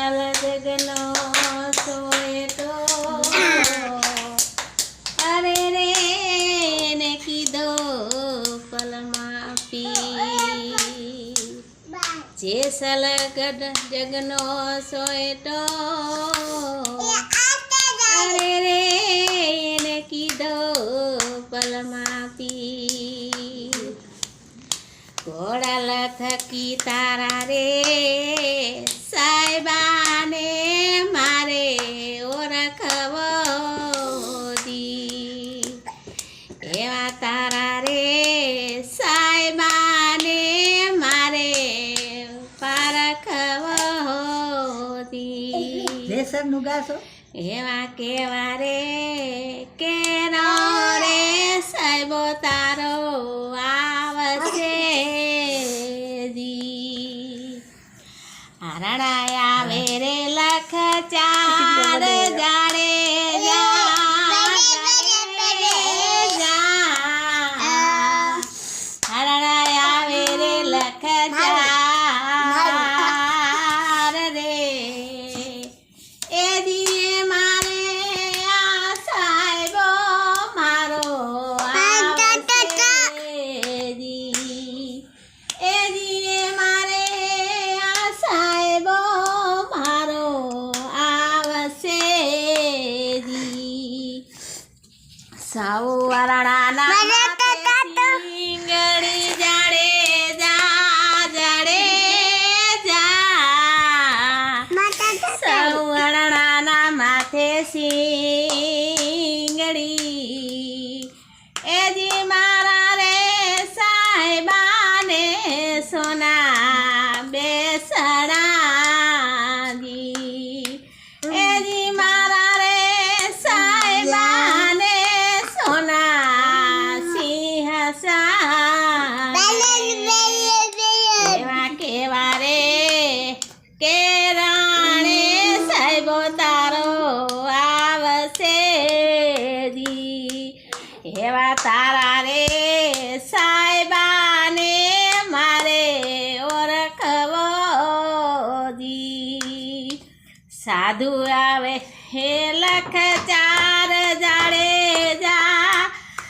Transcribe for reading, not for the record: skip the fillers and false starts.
ગોપાલ જગનો સોયટો અરે રે એને કીધો પલમાં પી જે સલગડ જગનો સોયટો અરે રે એને કીધો પલમાં પી ઘોડા લથકી તારા રે સાહેબાને મારે ઓળખવો દી એવા તારા રે સાહેબાને મારે પારખવો દી લેસરનું ગાશો એવા કેવા રે કેનો રે સાહેબો તારો આવશે હરણાય આવે રે લખ ચાર જાડે હરણાય આવે રે લખ ચાર રે એ દીએ મારે આ સાહેબો મારો આવશે દી એ દીએ મારે આ સાહેબો મારો આવશે દી સૌ વરણાના સિંગડી જાડે જા સૌ વરણાના માથે સિંગડી એ જી મારા રે સાહેબાને સોના બેસણા દી એ જી મારા રે સાહેબાને સોના સિંહાસન એવા કેવા રે કે રાણે સાહેબો તારો આવશે દી એવા તારા રે સાહેબાને મારે ઓળખવો દી સાધુ આવે હે લખ